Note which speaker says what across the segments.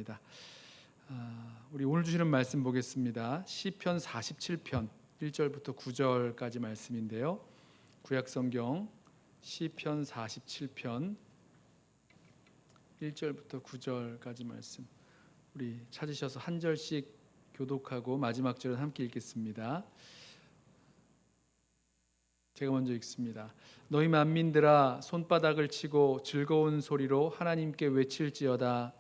Speaker 1: 바랍니다. 우리 오늘 주시는 말씀 보겠습니다. 시편 47편 1절부터 9절까지 말씀인데요. 구약성경 시편 47편 1절부터 9절까지 말씀, 우리 찾으셔서 한 절씩 교독하고 마지막 절은 함께 읽겠습니다. 제가 먼저 읽습니다. 너희 만민들아, 손바닥을 치고 즐거운 소리로 하나님께 외칠지어다.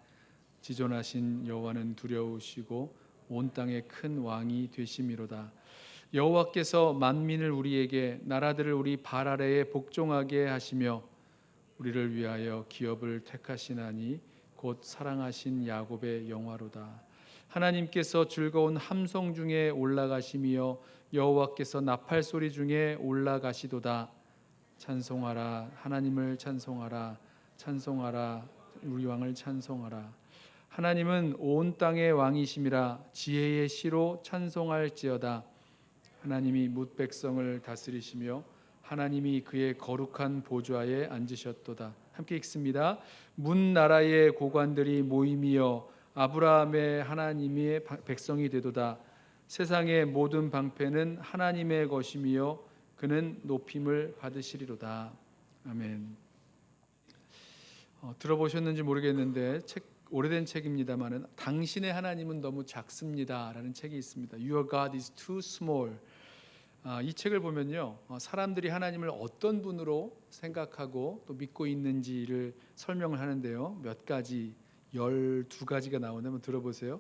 Speaker 1: 지존하신 여호와는 두려우시고 온 땅의 큰 왕이 되심이로다. 여호와께서 만민을 우리에게, 나라들을 우리 발 아래에 복종하게 하시며 우리를 위하여 기업을 택하시나니 곧 사랑하신 야곱의 영화로다. 하나님께서 즐거운 함성 중에 올라가시며 여호와께서 나팔 소리 중에 올라가시도다. 찬송하라, 하나님을 찬송하라. 찬송하라, 우리 왕을 찬송하라. 하나님은 온 땅의 왕이심이라. 지혜의 시로 찬송할지어다. 하나님이 뭇 백성을 다스리시며 하나님이 그의 거룩한 보좌에 앉으셨도다. 함께 읽습니다. 문 나라의 고관들이 모임이여 아브라함의 하나님의 백성이 되도다. 세상의 모든 방패는 하나님의 것이며 그는 높임을 받으시리로다. 아멘. 들어보셨는지 모르겠는데 오래된 책입니다만은 당신의 하나님은 너무 작습니다라는 책이 있습니다. Your God is too small. 이 책을 보면요, 사람들이 하나님을 어떤 분으로 생각하고 또 믿고 있는지를 설명을 하는데요. 몇 가지, 12가지가 나오는데 한번 들어보세요.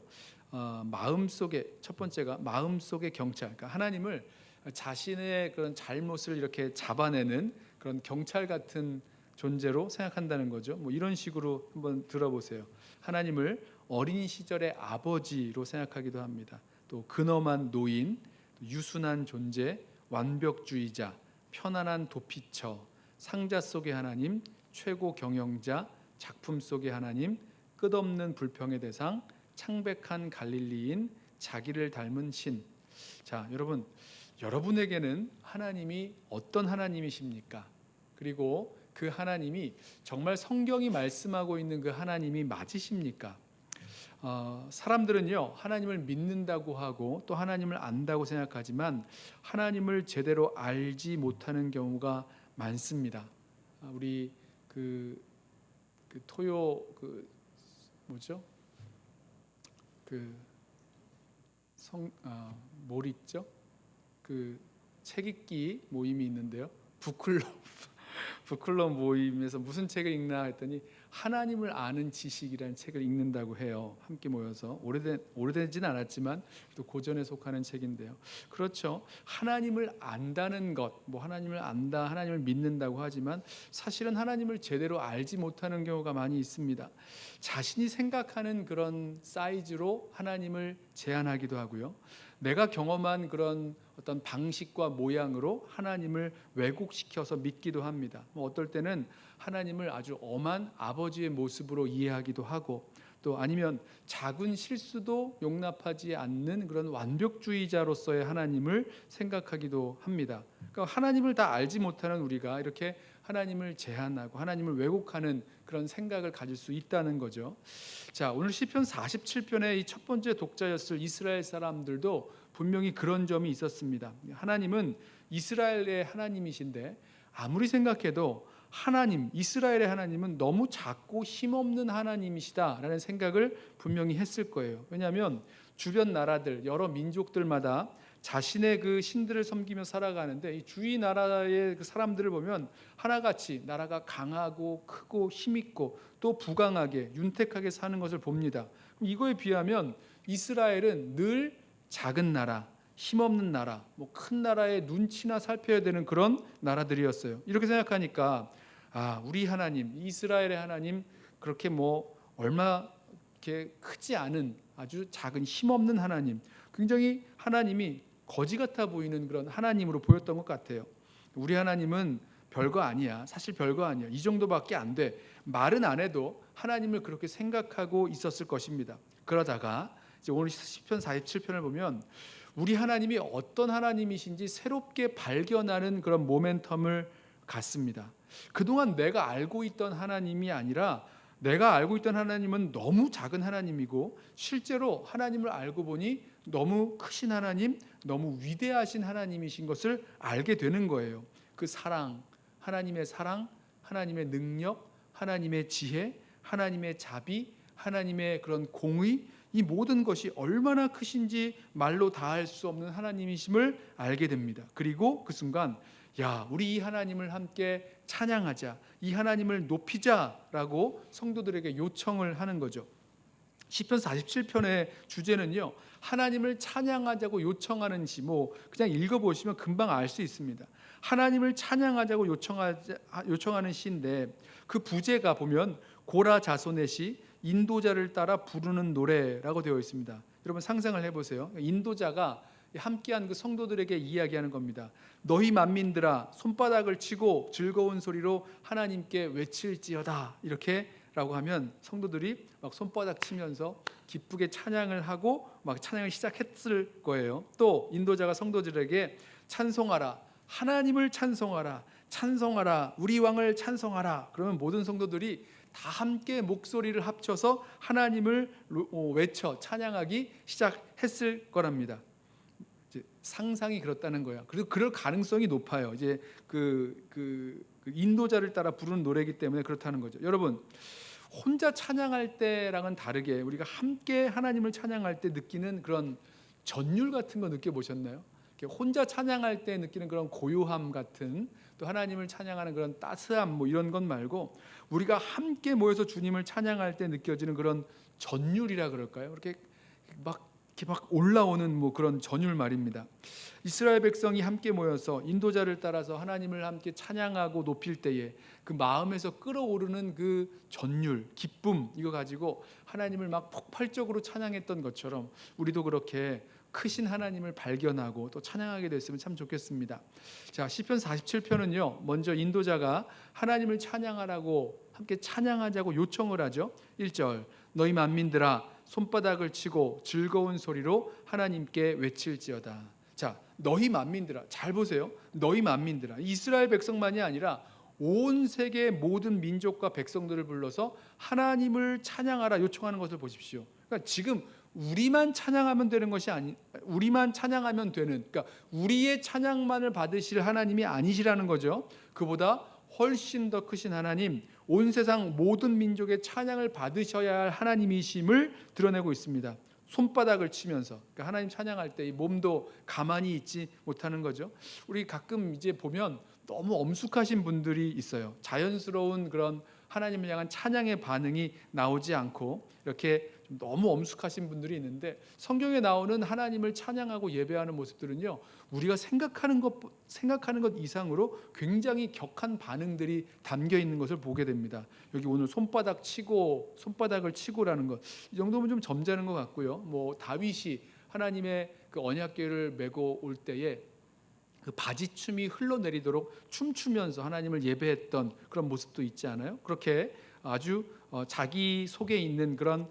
Speaker 1: 마음속에, 첫 번째가 마음속의 경찰, 그러니까 하나님을 자신의 그런 잘못을 이렇게 잡아내는 그런 경찰 같은 존재로 생각한다는 거죠. 뭐 이런 식으로 한번 들어보세요. 하나님을 어린 시절의 아버지로 생각하기도 합니다. 또 근엄한 노인, 유순한 존재, 완벽주의자, 편안한 도피처, 상자 속의 하나님, 최고 경영자, 작품 속의 하나님, 끝없는 불평의 대상, 창백한 갈릴리인, 자기를 닮은 신. 자, 여러분에게는 하나님이 어떤 하나님이십니까? 그리고 그 하나님이 정말 성경이 말씀하고 있는 그 하나님이 맞으십니까? 사람들은요, 하나님을 믿는다고 하고 또 하나님을 안다고 생각하지만 하나님을 제대로 알지 못하는 경우가 많습니다. 우리 토요 뭐죠? 뭘 있죠? 책 읽기 모임이 있는데요. 북클럽 모임에서 무슨 책을 읽나 했더니 하나님을 아는 지식이라는 책을 읽는다고 해요. 함께 모여서 오래되진 않았지만 또 고전에 속하는 책인데요. 그렇죠. 하나님을 안다는 것, 뭐 하나님을 안다, 하나님을 믿는다고 하지만 사실은 하나님을 제대로 알지 못하는 경우가 많이 있습니다. 자신이 생각하는 그런 사이즈로 하나님을 제한하기도 하고요. 내가 경험한 그런 어떤 방식과 모양으로 하나님을 왜곡시켜서 믿기도 합니다. 어떨 때는 하나님을 아주 엄한 아버지의 모습으로 이해하기도 하고, 또 아니면 작은 실수도 용납하지 않는 그런 완벽주의자로서의 하나님을 생각하기도 합니다. 그러니까 하나님을 다 알지 못하는 우리가 이렇게 하나님을 제한하고 하나님을 왜곡하는 그런 생각을 가질 수 있다는 거죠. 자, 오늘 시편 47편의 이 첫 번째 독자였을 이스라엘 사람들도 분명히 그런 점이 있었습니다. 하나님은 이스라엘의 하나님이신데 아무리 생각해도 이스라엘의 하나님은 너무 작고 힘없는 하나님이시다라는 생각을 분명히 했을 거예요. 왜냐하면 주변 나라들, 여러 민족들마다 자신의 그 신들을 섬기며 살아가는데 이 주위 나라의 그 사람들을 보면 하나같이 나라가 강하고 크고 힘있고 또 부강하게 윤택하게 사는 것을 봅니다. 이거에 비하면 이스라엘은 늘 작은 나라, 힘없는 나라, 큰 나라의 눈치나 살펴야 되는 그런 나라들이었어요. 이렇게 생각하니까 우리 하나님, 이스라엘의 하나님, 그렇게 얼마 이렇게 크지 않은 아주 작은 힘없는 하나님, 굉장히 하나님이 거지 같아 보이는 그런 하나님으로 보였던 것 같아요. 우리 하나님은 별거 아니야. 사실 별거 아니야. 이 정도밖에 안 돼. 말은 안 해도 하나님을 그렇게 생각하고 있었을 것입니다. 그러다가 이제 오늘 시편 47편을 보면 우리 하나님이 어떤 하나님이신지 새롭게 발견하는 그런 모멘텀을 갖습니다. 그동안 내가 알고 있던 하나님이 아니라 내가 알고 있던 하나님은 너무 작은 하나님이고 실제로 하나님을 알고 보니 너무 크신 하나님, 너무 위대하신 하나님이신 것을 알게 되는 거예요. 그 사랑, 하나님의 능력, 하나님의 지혜, 하나님의 자비, 하나님의 그런 공의, 이 모든 것이 얼마나 크신지 말로 다할 수 없는 하나님이심을 알게 됩니다. 그리고 그 순간 우리 이 하나님을 함께 찬양하자, 이 하나님을 높이자라고 성도들에게 요청을 하는 거죠. 시편 47편의 주제는요, 하나님을 찬양하자고 요청하는 시, 그냥 읽어보시면 금방 알 수 있습니다. 하나님을 찬양하자고 요청하는 시인데 그 부제가 보면 고라 자손의 시, 인도자를 따라 부르는 노래라고 되어 있습니다. 여러분 상상을 해보세요. 인도자가 함께한 그 성도들에게 이야기하는 겁니다. 너희 만민들아, 손바닥을 치고 즐거운 소리로 하나님께 외칠지어다, 이렇게 라고 하면 성도들이 막 손바닥 치면서 기쁘게 찬양을 하고 막 찬양을 시작했을 거예요. 또 인도자가 성도들에게 찬송하라, 하나님을 찬송하라, 찬송하라, 우리 왕을 찬송하라, 그러면 모든 성도들이 다 함께 목소리를 합쳐서 하나님을 외쳐 찬양하기 시작했을 거랍니다. 이제 상상이 그렇다는 거야. 그리고 그럴 가능성이 높아요. 이제 그 인도자를 따라 부르는 노래이기 때문에 그렇다는 거죠. 여러분, 혼자 찬양할 때랑은 다르게 우리가 함께 하나님을 찬양할 때 느끼는 그런 전율 같은 거 느껴보셨나요? 혼자 찬양할 때 느끼는 그런 고요함 같은, 또 하나님을 찬양하는 그런 따스함, 이런 것 말고 우리가 함께 모여서 주님을 찬양할 때 느껴지는 그런 전율이라 그럴까요? 이렇게 막 올라오는 그런 전율 말입니다. 이스라엘 백성이 함께 모여서 인도자를 따라서 하나님을 함께 찬양하고 높일 때에 그 마음에서 끓어오르는 그 전율, 기쁨, 이거 가지고 하나님을 막 폭발적으로 찬양했던 것처럼 우리도 그렇게 크신 하나님을 발견하고 또 찬양하게 됐으면 참 좋겠습니다. 자, 시편 47편은요, 먼저 인도자가 하나님을 찬양하라고, 함께 찬양하자고 요청을 하죠. 1절, 너희 만민들아, 손바닥을 치고 즐거운 소리로 하나님께 외칠지어다. 자, 너희 만민들아, 잘 보세요. 너희 만민들아, 이스라엘 백성만이 아니라 온 세계 모든 민족과 백성들을 불러서 하나님을 찬양하라 요청하는 것을 보십시오. 그러니까 지금 우리만 찬양하면 되는 것이 우리만 찬양하면 되는, 그러니까 우리의 찬양만을 받으실 하나님이 아니시라는 거죠. 그보다 훨씬 더 크신 하나님, 온 세상 모든 민족의 찬양을 받으셔야 할 하나님이심을 드러내고 있습니다. 손바닥을 치면서, 그러니까 하나님 찬양할 때 이 몸도 가만히 있지 못하는 거죠. 우리 가끔 이제 보면 너무 엄숙하신 분들이 있어요. 자연스러운 그런 하나님을 향한 찬양의 반응이 나오지 않고 이렇게 좀 너무 엄숙하신 분들이 있는데, 성경에 나오는 하나님을 찬양하고 예배하는 모습들은요, 우리가 생각하는 것 이상으로 굉장히 격한 반응들이 담겨 있는 것을 보게 됩니다. 여기 오늘 손바닥을 치고라는 것, 이 정도면 좀 점잖은 것 같고요. 다윗이 하나님의 그 언약궤를 메고 올 때에 그 바지춤이 흘러내리도록 춤추면서 하나님을 예배했던 그런 모습도 있지 않아요? 그렇게 아주 자기 속에 있는 그런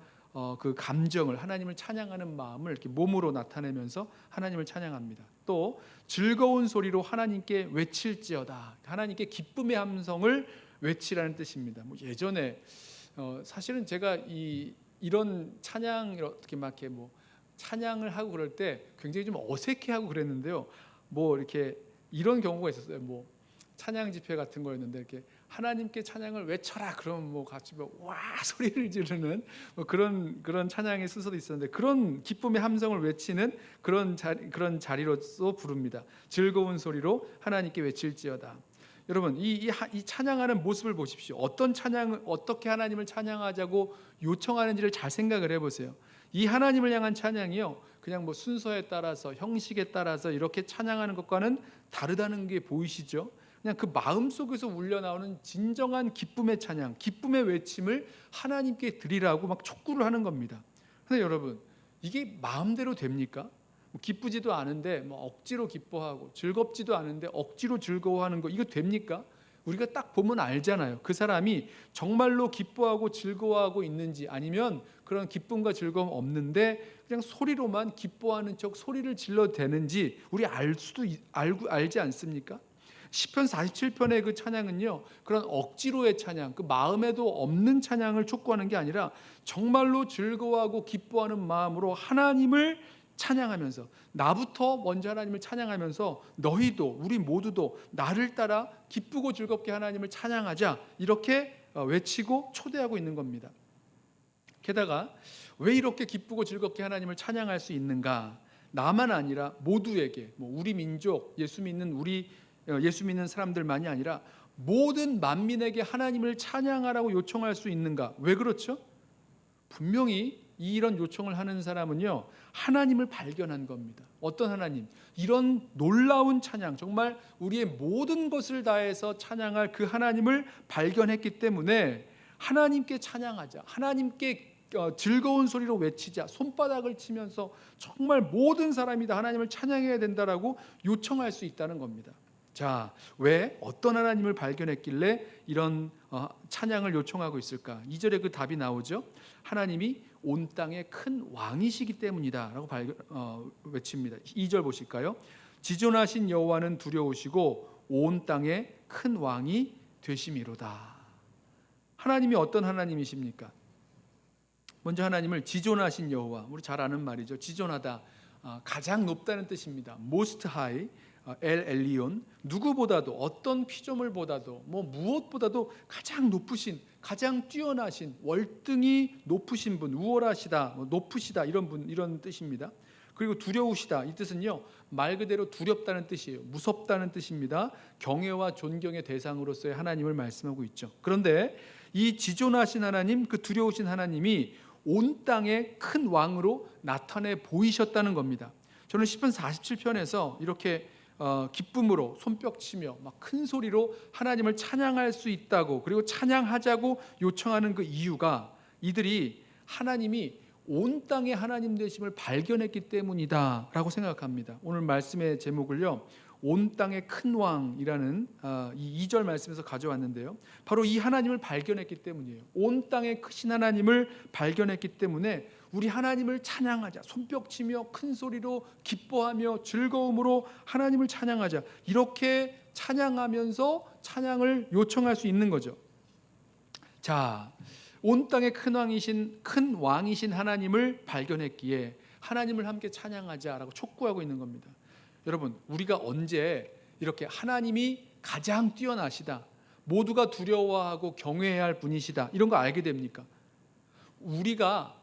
Speaker 1: 그 감정을, 하나님을 찬양하는 마음을 이렇게 몸으로 나타내면서 하나님을 찬양합니다. 또 즐거운 소리로 하나님께 외칠지어다, 하나님께 기쁨의 함성을 외치라는 뜻입니다. 예전에 사실은 제가 이런 찬양을 어떻게 막 이렇게 찬양을 하고 그럴 때 굉장히 좀 어색해하고 그랬는데요. 이렇게 이런 경우가 있었어요. 찬양 집회 같은 거였는데 이렇게 하나님께 찬양을 외쳐라 그러면 같이 와 소리를 지르는 그런 찬양의 순서도 있었는데, 그런 기쁨의 함성을 외치는 그런 자리로서 부릅니다. 즐거운 소리로 하나님께 외칠지어다. 여러분, 이 찬양하는 모습을 보십시오. 어떻게 하나님을 찬양하자고 요청하는지를 잘 생각을 해보세요. 이 하나님을 향한 찬양이요, 그냥 순서에 따라서 형식에 따라서 이렇게 찬양하는 것과는 다르다는 게 보이시죠? 그냥 그 마음 속에서 울려 나오는 진정한 기쁨의 찬양, 기쁨의 외침을 하나님께 드리라고 막 촉구를 하는 겁니다. 그런데 여러분, 이게 마음대로 됩니까? 기쁘지도 않은데 억지로 기뻐하고, 즐겁지도 않은데 억지로 즐거워하는 거, 이거 됩니까? 우리가 딱 보면 알잖아요. 그 사람이 정말로 기뻐하고 즐거워하고 있는지, 아니면 그런 기쁨과 즐거움 없는데 그냥 소리로만 기뻐하는 척 소리를 질러대는지 우리 알지 않습니까? 시편 47편의 그 찬양은요, 그런 억지로의 찬양, 그 마음에도 없는 찬양을 촉구하는 게 아니라 정말로 즐거워하고 기뻐하는 마음으로 하나님을 찬양하면서, 나부터 먼저 하나님을 찬양하면서 너희도, 우리 모두도 나를 따라 기쁘고 즐겁게 하나님을 찬양하자, 이렇게 외치고 초대하고 있는 겁니다. 게다가 왜 이렇게 기쁘고 즐겁게 하나님을 찬양할 수 있는가? 나만 아니라 모두에게, 우리 민족, 예수 믿는 사람들만이 아니라 모든 만민에게 하나님을 찬양하라고 요청할 수 있는가? 왜 그렇죠? 분명히 이런 요청을 하는 사람은요, 하나님을 발견한 겁니다. 어떤 하나님? 이런 놀라운 찬양, 정말 우리의 모든 것을 다해서 찬양할 그 하나님을 발견했기 때문에 하나님께 찬양하자, 하나님께 즐거운 소리로 외치자, 손바닥을 치면서 정말 모든 사람이 다 하나님을 찬양해야 된다라고 요청할 수 있다는 겁니다. 자, 왜 어떤 하나님을 발견했길래 이런 찬양을 요청하고 있을까? 2절에 그 답이 나오죠. 하나님이 온 땅의 큰 왕이시기 때문이다 라고 외칩니다. 2절 보실까요? 지존하신 여호와는 두려우시고 온 땅의 큰 왕이 되심이로다. 하나님이 어떤 하나님이십니까? 먼저 하나님을 지존하신 여호와, 우리 잘 아는 말이죠. 지존하다, 가장 높다는 뜻입니다. Most High, 엘 엘리온, 누구보다도, 어떤 피조물보다도, 무엇보다도 가장 높으신, 가장 뛰어나신, 월등히 높으신 분, 우월하시다, 높으시다, 이런 뜻입니다. 그리고 두려우시다, 이 뜻은요, 말 그대로 두렵다는 뜻이에요. 무섭다는 뜻입니다. 경외와 존경의 대상으로서의 하나님을 말씀하고 있죠. 그런데 이 지존하신 하나님, 그 두려우신 하나님이 온 땅의 큰 왕으로 나타내 보이셨다는 겁니다. 저는 시편 47편에서 이렇게 기쁨으로 손뼉치며 막 큰 소리로 하나님을 찬양할 수 있다고, 그리고 찬양하자고 요청하는 그 이유가, 이들이 하나님이 온 땅의 하나님 되심을 발견했기 때문이다 라고 생각합니다. 오늘 말씀의 제목을요, 온 땅의 큰 왕이라는 이 2절 말씀에서 가져왔는데요, 바로 이 하나님을 발견했기 때문이에요. 온 땅의 크신 하나님을 발견했기 때문에 우리 하나님을 찬양하자, 손뼉치며 큰 소리로 기뻐하며 즐거움으로 하나님을 찬양하자, 이렇게 찬양하면서 찬양을 요청할 수 있는 거죠. 자, 온 땅의 큰 왕이신 하나님을 발견했기에 하나님을 함께 찬양하자라고 촉구하고 있는 겁니다. 여러분, 우리가 언제 이렇게 하나님이 가장 뛰어나시다, 모두가 두려워하고 경외해야 할 분이시다, 이런 거 알게 됩니까? 우리가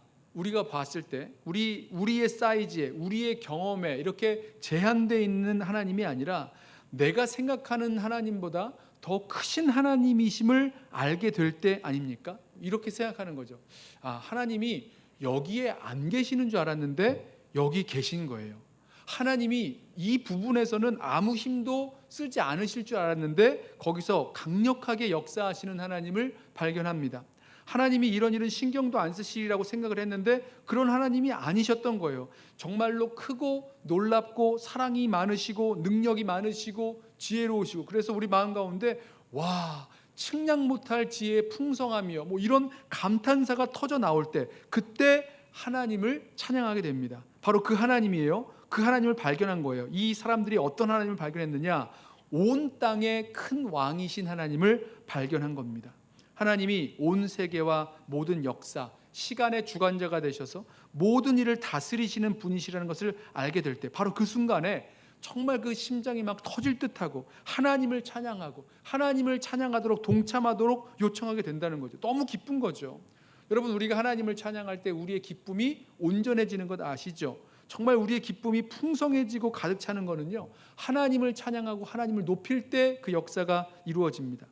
Speaker 1: 봤을 때 우리의 사이즈에, 우리의 경험에 이렇게 제한되어 있는 하나님이 아니라 내가 생각하는 하나님보다 더 크신 하나님이심을 알게 될 때 아닙니까? 이렇게 생각하는 거죠. 하나님이 여기에 안 계시는 줄 알았는데 여기 계신 거예요. 하나님이 이 부분에서는 아무 힘도 쓰지 않으실 줄 알았는데 거기서 강력하게 역사하시는 하나님을 발견합니다. 하나님이 이런 일은 신경도 안 쓰시리라고 생각을 했는데 그런 하나님이 아니셨던 거예요. 정말로 크고 놀랍고 사랑이 많으시고 능력이 많으시고 지혜로우시고, 그래서 우리 마음 가운데 와, 측량 못할 지혜의 풍성함이요, 이런 감탄사가 터져 나올 때, 그때 하나님을 찬양하게 됩니다. 바로 그 하나님이에요. 그 하나님을 발견한 거예요. 이 사람들이 어떤 하나님을 발견했느냐? 온 땅의 큰 왕이신 하나님을 발견한 겁니다. 하나님이 온 세계와 모든 역사, 시간의 주관자가 되셔서 모든 일을 다스리시는 분이시라는 것을 알게 될 때, 바로 그 순간에 정말 그 심장이 막 터질 듯하고 하나님을 찬양하고 하나님을 찬양하도록 동참하도록 요청하게 된다는 거죠. 너무 기쁜 거죠. 여러분, 우리가 하나님을 찬양할 때 우리의 기쁨이 온전해지는 것 아시죠? 정말 우리의 기쁨이 풍성해지고 가득 차는 거는요, 하나님을 찬양하고 하나님을 높일 때 그 역사가 이루어집니다.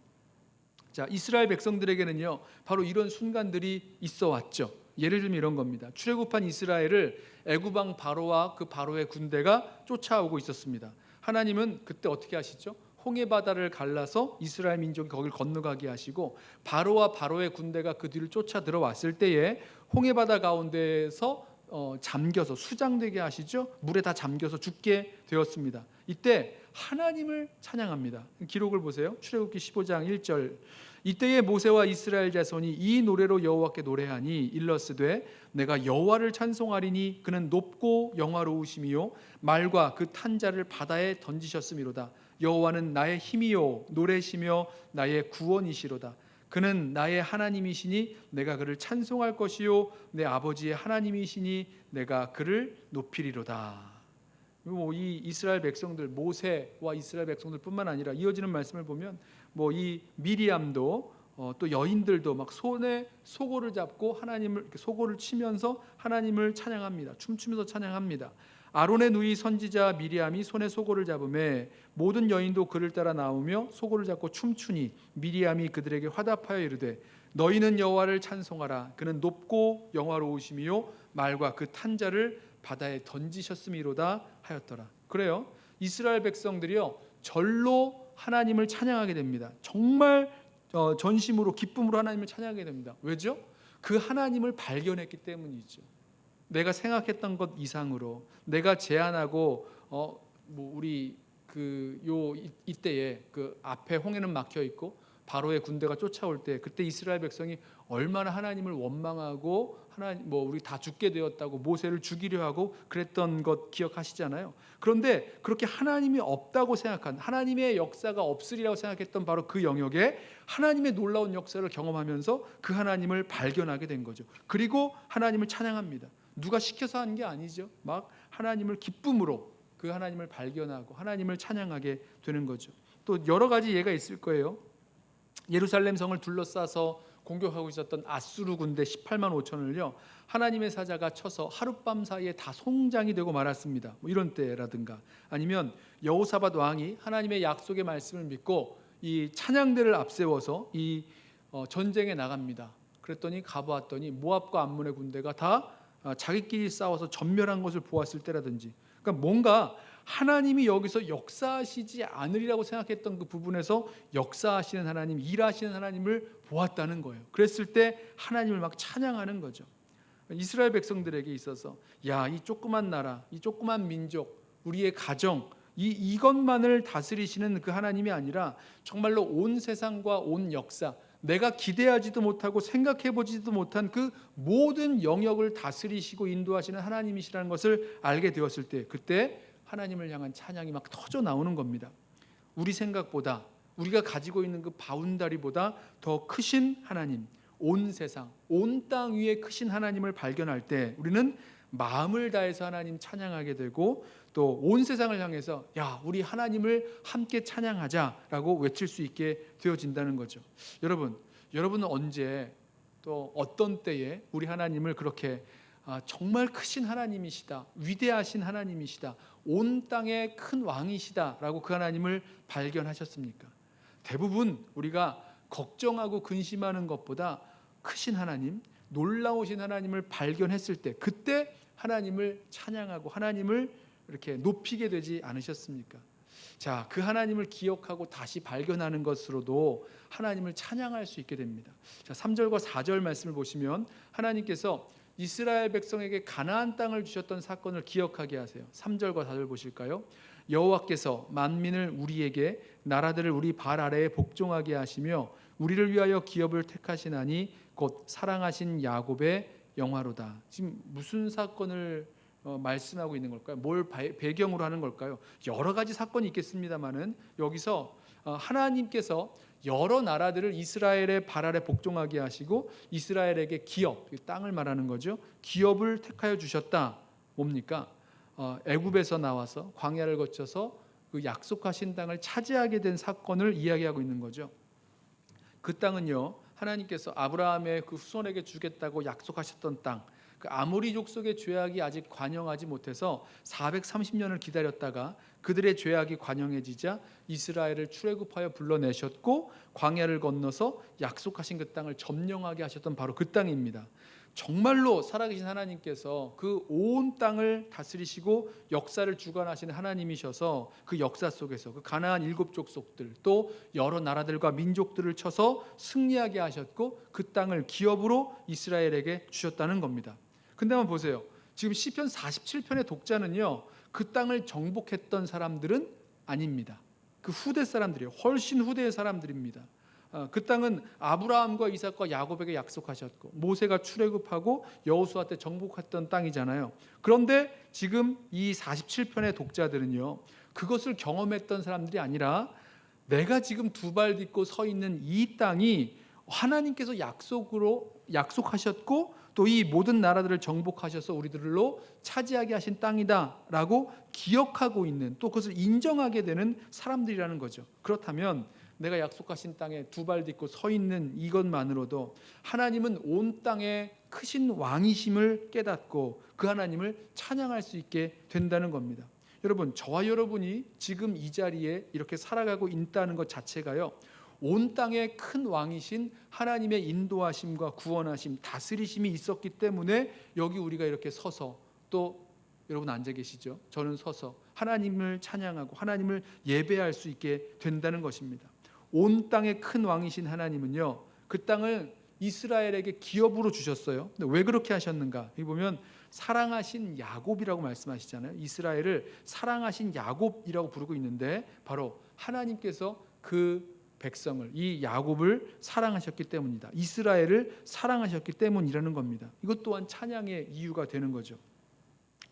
Speaker 1: 자, 이스라엘 백성들에게는요, 바로 이런 순간들이 있어 왔죠. 예를 들면 이런 겁니다. 출애굽한 이스라엘을 애굽 왕 바로와 그 바로의 군대가 쫓아오고 있었습니다. 하나님은 그때 어떻게 하시죠? 홍해 바다를 갈라서 이스라엘 민족이 거길 건너가게 하시고, 바로와 바로의 군대가 그 뒤를 쫓아 들어왔을 때에 홍해 바다 가운데에서 잠겨서 수장되게 하시죠. 물에 다 잠겨서 죽게 되었습니다. 이때 하나님을 찬양합니다. 기록을 보세요. 출애굽기 15장 1절. 이때에 모세와 이스라엘 자손이 이 노래로 여호와께 노래하니 일러스되 내가 여호와를 찬송하리니 그는 높고 영화로우심이요 말과 그 탄 자를 바다에 던지셨음이로다. 여호와는 나의 힘이요 노래시며 나의 구원이시로다. 그는 나의 하나님이시니 내가 그를 찬송할 것이요 내 아버지의 하나님이시니 내가 그를 높이리로다. 이 이스라엘 백성들, 모세와 이스라엘 백성들뿐만 아니라 이어지는 말씀을 보면 이 미리암도 또 여인들도 막 손에 소고를 잡고 하나님을 소고를 치면서 하나님을 찬양합니다. 춤추면서 찬양합니다. 아론의 누이 선지자 미리암이 손에 소고를 잡음에 모든 여인도 그를 따라 나오며 소고를 잡고 춤추니 미리암이 그들에게 화답하여 이르되 너희는 여호와를 찬송하라. 그는 높고 영화로우심이요 말과 그 탄 자를 바다에 던지셨음이로다 하였더라. 그래요. 이스라엘 백성들이요 절로 하나님을 찬양하게 됩니다. 정말 전심으로 기쁨으로 하나님을 찬양하게 됩니다. 왜죠? 그 하나님을 발견했기 때문이죠. 내가 생각했던 것 이상으로 내가 제안하고 우리 이때에 그 앞에 홍해는 막혀 있고 바로의 군대가 쫓아올 때 그때 이스라엘 백성이 얼마나 하나님을 원망하고 우리 다 죽게 되었다고 모세를 죽이려 하고 그랬던 것 기억하시잖아요. 그런데 그렇게 하나님이 없다고 생각한, 하나님의 역사가 없으리라고 생각했던 바로 그 영역에 하나님의 놀라운 역사를 경험하면서 그 하나님을 발견하게 된 거죠. 그리고 하나님을 찬양합니다. 누가 시켜서 한 게 아니죠. 막 하나님을 기쁨으로 그 하나님을 발견하고 하나님을 찬양하게 되는 거죠. 또 여러 가지 예가 있을 거예요. 예루살렘 성을 둘러싸서 공격하고 있었던 아수르 군대 18만 5천을요 하나님의 사자가 쳐서 하룻밤 사이에 다 송장이 되고 말았습니다. 이런 때라든가 아니면 여호사밧 왕이 하나님의 약속의 말씀을 믿고 이 찬양대를 앞세워서 이 전쟁에 나갑니다. 그랬더니 가보았더니 모압과 암몬의 군대가 다 자기끼리 싸워서 전멸한 것을 보았을 때라든지, 그러니까 뭔가 하나님이 여기서 역사하시지 않으리라고 생각했던 그 부분에서 역사하시는 하나님, 일하시는 하나님을 보았다는 거예요. 그랬을 때 하나님을 막 찬양하는 거죠. 이스라엘 백성들에게 있어서 이 조그만 나라, 이 조그만 민족, 우리의 가정, 이것만을 다스리시는 그 하나님이 아니라 정말로 온 세상과 온 역사, 내가 기대하지도 못하고 생각해보지도 못한 그 모든 영역을 다스리시고 인도하시는 하나님이시라는 것을 알게 되었을 때, 그때 하나님을 향한 찬양이 막 터져 나오는 겁니다. 우리 생각보다, 우리가 가지고 있는 그 바운다리보다 더 크신 하나님, 온 세상, 온 땅 위에 크신 하나님을 발견할 때 우리는 마음을 다해서 하나님 찬양하게 되고 또 온 세상을 향해서 우리 하나님을 함께 찬양하자라고 외칠 수 있게 되어진다는 거죠. 여러분은 언제 또 어떤 때에 우리 하나님을 그렇게 정말 크신 하나님이시다, 위대하신 하나님이시다, 온 땅의 큰 왕이시다라고 그 하나님을 발견하셨습니까? 대부분 우리가 걱정하고 근심하는 것보다 크신 하나님, 놀라우신 하나님을 발견했을 때 그때 하나님을 찬양하고 하나님을 이렇게 높이게 되지 않으셨습니까? 자, 그 하나님을 기억하고 다시 발견하는 것으로도 하나님을 찬양할 수 있게 됩니다. 자, 3절과 4절 말씀을 보시면 하나님께서 이스라엘 백성에게 가나안 땅을 주셨던 사건을 기억하게 하세요. 3절과 4절 보실까요? 여호와께서 만민을 우리에게, 나라들을 우리 발 아래에 복종하게 하시며 우리를 위하여 기업을 택하시나니 곧 사랑하신 야곱의 영화로다. 지금 무슨 사건을 말씀하고 있는 걸까요? 뭘 배경으로 하는 걸까요? 여러 가지 사건이 있겠습니다만은 여기서 하나님께서 여러 나라들을 이스라엘의 발 아래 복종하게 하시고 이스라엘에게 기업, 땅을 말하는 거죠. 기업을 택하여 주셨다. 뭡니까? 애굽에서 나와서 광야를 거쳐서 그 약속하신 땅을 차지하게 된 사건을 이야기하고 있는 거죠. 그 땅은요, 하나님께서 아브라함의 그 후손에게 주겠다고 약속하셨던 땅, 그 아모리 족속의 죄악이 아직 관영하지 못해서 430년을 기다렸다가 그들의 죄악이 관영해지자 이스라엘을 출애굽하여 불러내셨고 광야를 건너서 약속하신 그 땅을 점령하게 하셨던 바로 그 땅입니다. 정말로 살아계신 하나님께서 그 온 땅을 다스리시고 역사를 주관하시는 하나님이셔서 그 역사 속에서 그 가나안 7 족속들 또 여러 나라들과 민족들을 쳐서 승리하게 하셨고 그 땅을 기업으로 이스라엘에게 주셨다는 겁니다. 근데 한번 보세요. 지금 시편 47편의 독자는요, 그 땅을 정복했던 사람들은 아닙니다. 그 후대 사람들이에요. 훨씬 후대의 사람들입니다. 그 땅은 아브라함과 이삭과 야곱에게 약속하셨고 모세가 출애굽하고 여호수아 때 정복했던 땅이잖아요. 그런데 지금 이 47편의 독자들은요, 그것을 경험했던 사람들이 아니라 내가 지금 두 발 딛고 서 있는 이 땅이 하나님께서 약속하셨고 또 이 모든 나라들을 정복하셔서 우리들로 차지하게 하신 땅이다라고 기억하고 있는, 또 그것을 인정하게 되는 사람들이라는 거죠. 그렇다면 내가 약속하신 땅에 두 발 딛고 서 있는 이것만으로도 하나님은 온 땅에 크신 왕이심을 깨닫고 그 하나님을 찬양할 수 있게 된다는 겁니다. 여러분, 저와 여러분이 지금 이 자리에 이렇게 살아가고 있다는 것 자체가요, 온 땅에 큰 왕이신 하나님의 인도하심과 구원하심, 다스리심이 있었기 때문에 여기 우리가 이렇게 서서, 또 여러분 앉아 계시죠? 저는 서서 하나님을 찬양하고 하나님을 예배할 수 있게 된다는 것입니다. 온 땅에 큰 왕이신 하나님은요, 그 땅을 이스라엘에게 기업으로 주셨어요. 근데 왜 그렇게 하셨는가? 여기 보면 사랑하신 야곱이라고 말씀하시잖아요. 이스라엘을 사랑하신 야곱이라고 부르고 있는데 바로 하나님께서 그 백성을, 이 야곱을 사랑하셨기 때문이다. 이스라엘을 사랑하셨기 때문이라는 겁니다. 이것 또한 찬양의 이유가 되는 거죠.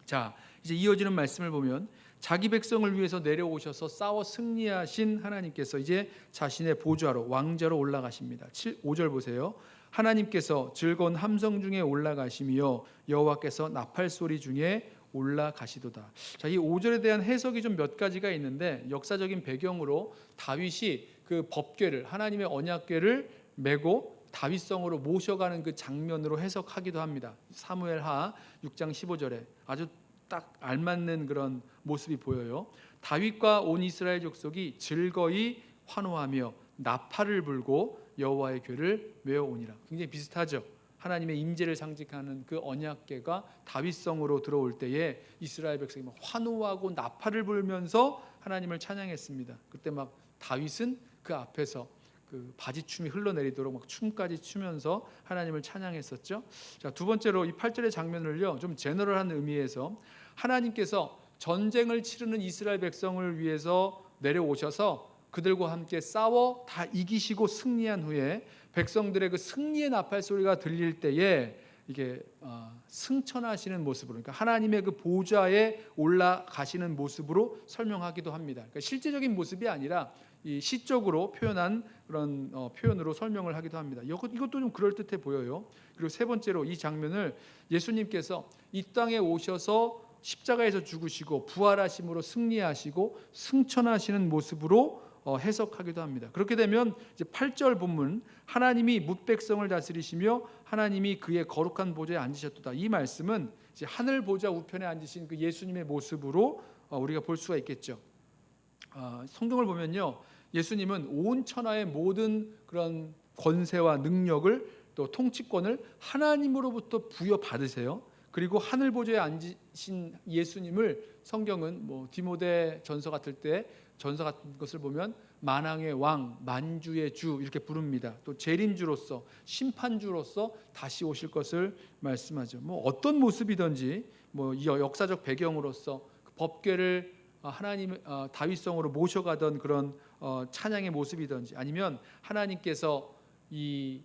Speaker 1: 자, 이제 이어지는 말씀을 보면 자기 백성을 위해서 내려오셔서 싸워 승리하신 하나님께서 이제 자신의 보좌로, 왕자로 올라가십니다. 5절 보세요. 하나님께서 즐거운 함성 중에 올라가시며 여호와께서 나팔 소리 중에 올라가시도다. 자, 이 5절에 대한 해석이 좀 몇 가지가 있는데, 역사적인 배경으로 다윗이 그 법궤를, 하나님의 언약궤를 메고 다윗성으로 모셔가는 그 장면으로 해석하기도 합니다. 사무엘하 6장 15절에 아주 딱 알맞는 그런 모습이 보여요. 다윗과 온 이스라엘 족속이 즐거이 환호하며 나팔을 불고 여호와의 궤를 메어오니라. 굉장히 비슷하죠. 하나님의 임재를 상징하는 그 언약궤가 다윗성으로 들어올 때에 이스라엘 백성이 막 환호하고 나팔을 불면서 하나님을 찬양했습니다. 그때 막 다윗은 그 앞에서 그 바지춤이 흘러내리도록 막 춤까지 추면서 하나님을 찬양했었죠. 자, 두 번째로 이 8절의 장면을요, 좀 제너럴한 의미에서 하나님께서 전쟁을 치르는 이스라엘 백성을 위해서 내려오셔서 그들과 함께 싸워 다 이기시고 승리한 후에 백성들의 그 승리의 나팔 소리가 들릴 때에 이게 승천하시는 모습으로, 그러니까 하나님의 그 보좌에 올라가시는 모습으로 설명하기도 합니다. 그러니까 실제적인 모습이 아니라 이 시적으로 표현한 그런 표현으로 설명을 하기도 합니다. 이것도 좀 그럴듯해 보여요. 그리고 세 번째로 이 장면을 예수님께서 이 땅에 오셔서 십자가에서 죽으시고 부활하심으로 승리하시고 승천하시는 모습으로 해석하기도 합니다. 그렇게 되면 이제 8절 본문, 하나님이 뭇백성을 다스리시며 하나님이 그의 거룩한 보좌에 앉으셨도다. 이 말씀은 이제 하늘 보좌 우편에 앉으신 그 예수님의 모습으로 우리가 볼 수가 있겠죠. 성경을 보면요, 예수님은 온 천하의 모든 그런 권세와 능력을, 또 통치권을 하나님으로부터 부여받으세요. 그리고 하늘 보좌에 앉으신 예수님을 성경은 뭐 디모데 전서 같은 것을 보면 만왕의 왕, 만주의 주 이렇게 부릅니다. 또 재림주로서, 심판주로서 다시 오실 것을 말씀하죠. 뭐 어떤 모습이든지, 뭐 이 역사적 배경으로서 그 법궤를 하나님 다윗성으로 모셔가던 그런 찬양의 모습이든지, 아니면 하나님께서 이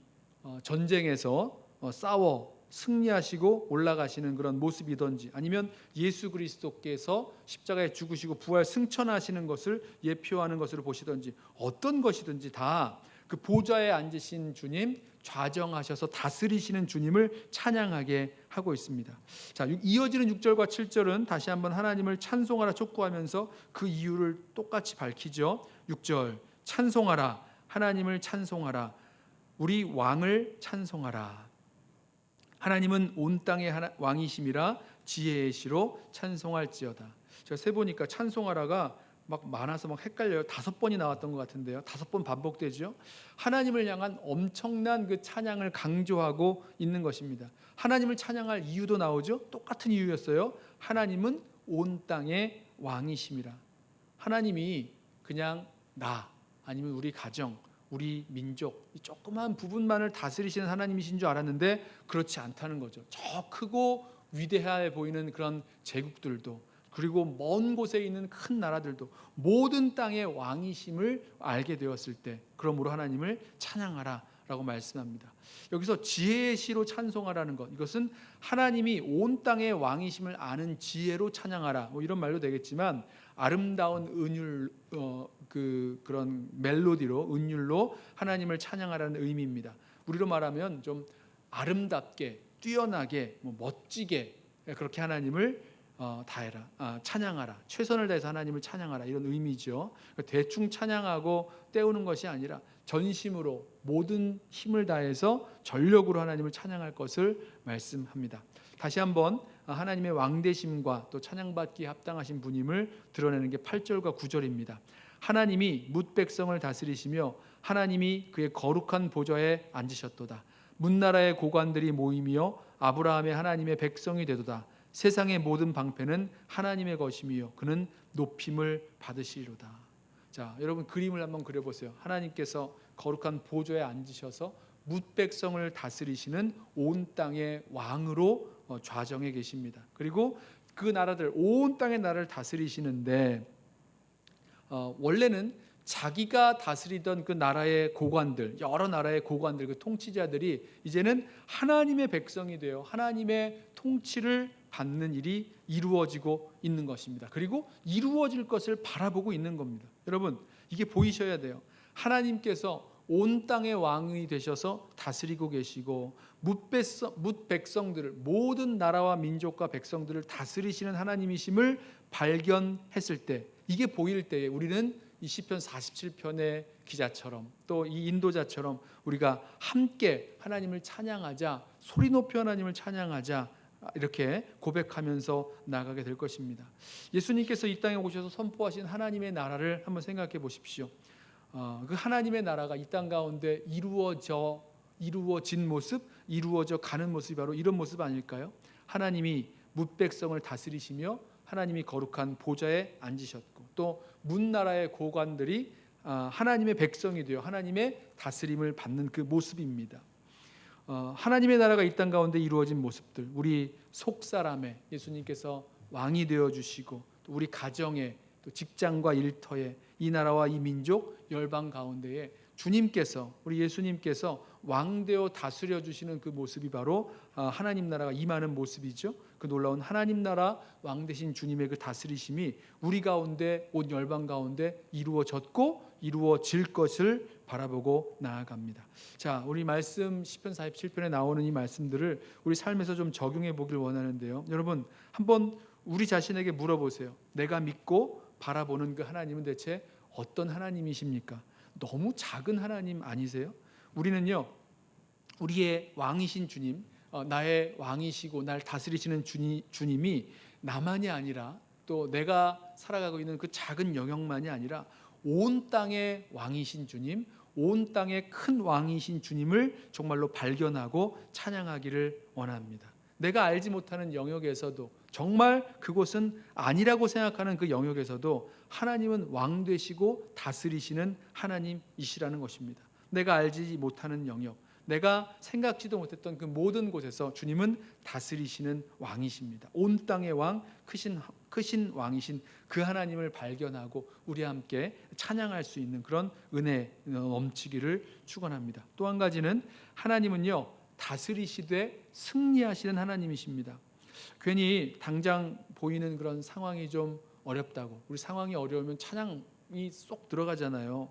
Speaker 1: 전쟁에서 싸워 승리하시고 올라가시는 그런 모습이든지, 아니면 예수 그리스도께서 십자가에 죽으시고 부활 승천하시는 것을 예표하는 것으로 보시든지, 어떤 것이든지 다 그 보좌에 앉으신 주님, 좌정하셔서 다스리시는 주님을 찬양하게 하고 있습니다. 자, 이어지는 6절과 7절은 다시 한번 하나님을 찬송하라 촉구하면서 그 이유를 똑같이 밝히죠. 6절, 찬송하라, 하나님을 찬송하라, 우리 왕을 찬송하라. 하나님은 온 땅의 왕이심이라 지혜의 시로 찬송할지어다. 제가 세보니까 찬송하라가 막 많아서 막 헷갈려요. 5번이 나왔던 것 같은데요. 5번 반복되죠. 하나님을 향한 엄청난 그 찬양을 강조하고 있는 것입니다. 하나님을 찬양할 이유도 나오죠. 똑같은 이유였어요. 하나님은 온 땅의 왕이심이라. 하나님이 그냥 나, 아니면 우리 가정, 우리 민족, 이 조그만 부분만을 다스리시는 하나님이신 줄 알았는데 그렇지 않다는 거죠. 저 크고 위대해 보이는 그런 제국들도, 그리고 먼 곳에 있는 큰 나라들도 모든 땅의 왕이심을 알게 되었을 때, 그러므로 하나님을 찬양하라 라고 말씀합니다. 여기서 지혜의 시로 찬송하라는 것, 이것은 하나님이 온 땅의 왕이심을 아는 지혜로 찬양하라, 뭐 이런 말도 되겠지만 아름다운 은율, 그런 멜로디로, 은율로 하나님을 찬양하라는 의미입니다. 우리로 말하면 좀 아름답게, 뛰어나게, 멋지게 그렇게 하나님을 찬양하라, 최선을 다해서 하나님을 찬양하라, 이런 의미죠. 대충 찬양하고 때우는 것이 아니라 전심으로 모든 힘을 다해서 전력으로 하나님을 찬양할 것을 말씀합니다. 다시 한번 하나님의 왕되심과 또 찬양받기에 합당하신 분임을 드러내는 게 8절과 9절입니다. 하나님이 뭇 백성을 다스리시며 하나님이 그의 거룩한 보좌에 앉으셨도다. 문나라의 고관들이 모이며 아브라함의 하나님의 백성이 되도다. 세상의 모든 방패는 하나님의 것이며 그는 높임을 받으시리로다. 자, 여러분 그림을 한번 그려보세요. 하나님께서 거룩한 보좌에 앉으셔서 뭇 백성을 다스리시는 온 땅의 왕으로 좌정해 계십니다. 그리고 그 나라들, 온 땅의 나라를 다스리시는데 원래는 자기가 다스리던 그 나라의 고관들, 여러 나라의 고관들, 그 통치자들이 이제는 하나님의 백성이 되어 하나님의 통치를 받는 일이 이루어지고 있는 것입니다. 그리고 이루어질 것을 바라보고 있는 겁니다. 여러분, 이게 보이셔야 돼요. 하나님께서 온 땅의 왕이 되셔서 다스리고 계시고 뭇 백성들을, 모든 나라와 민족과 백성들을 다스리시는 하나님이심을 발견했을 때, 이게 보일 때에 우리는 이 시편 47편의 기자처럼 또 이 인도자처럼 우리가 함께 하나님을 찬양하자, 소리 높여 하나님을 찬양하자, 이렇게 고백하면서 나가게 될 것입니다. 예수님께서 이 땅에 오셔서 선포하신 하나님의 나라를 한번 생각해 보십시오. 그 하나님의 나라가 이 땅 가운데 이루어진 모습, 이루어져 가는 모습이 바로 이런 모습 아닐까요? 하나님이 뭇 백성을 다스리시며 하나님이 거룩한 보좌에 앉으셨고 또 문나라의 고관들이 하나님의 백성이 되어 하나님의 다스림을 받는 그 모습입니다. 하나님의 나라가 이 땅 가운데 이루어진 모습들, 우리 속사람에 예수님께서 왕이 되어주시고 또 우리 가정에 또 직장과 일터에 이 나라와 이 민족 열방 가운데에 주님께서, 우리 예수님께서 왕되어 다스려 주시는 그 모습이 바로 하나님 나라가 임하는 모습이죠. 그 놀라운 하나님 나라 왕 되신 주님의 그 다스리심이 우리 가운데, 온 열방 가운데 이루어졌고 이루어질 것을 바라보고 나아갑니다. 자, 우리 말씀 시편 47편에 나오는 이 말씀들을 우리 삶에서 좀 적용해 보길 원하는데요. 여러분, 한번 우리 자신에게 물어보세요. 내가 믿고 바라보는 그 하나님은 대체 어떤 하나님이십니까? 너무 작은 하나님 아니세요? 우리는요, 우리의 왕이신 주님, 나의 왕이시고 날 다스리시는 주님이 나만이 아니라 또 내가 살아가고 있는 그 작은 영역만이 아니라 온 땅의 왕이신 주님, 온 땅의 큰 왕이신 주님을 정말로 발견하고 찬양하기를 원합니다. 내가 알지 못하는 영역에서도, 정말 그곳은 아니라고 생각하는 그 영역에서도 하나님은 왕 되시고 다스리시는 하나님이시라는 것입니다. 내가 알지 못하는 영역, 내가 생각지도 못했던 그 모든 곳에서 주님은 다스리시는 왕이십니다. 온 땅의 왕, 크신 왕이신 그 하나님을 발견하고 우리 함께 찬양할 수 있는 그런 은혜 넘치기를 축원합니다. 또 한 가지는 하나님은요, 다스리시되 승리하시는 하나님이십니다. 괜히 당장 보이는 그런 상황이 좀 어렵다고, 우리 상황이 어려우면 찬양이 쏙 들어가잖아요.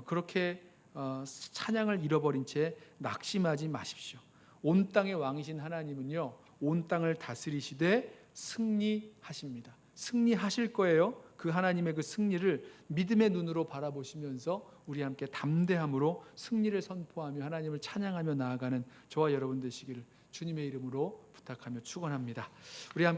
Speaker 1: 그렇게 찬양을 잃어버린 채 낙심하지 마십시오. 온 땅의 왕이신 하나님은요, 온 땅을 다스리시되 승리하십니다. 승리하실 거예요. 그 하나님의 그 승리를 믿음의 눈으로 바라보시면서 우리 함께 담대함으로 승리를 선포하며 하나님을 찬양하며 나아가는 저와 여러분 되시기를 주님의 이름으로 부탁하며 축원합니다. 우리 함께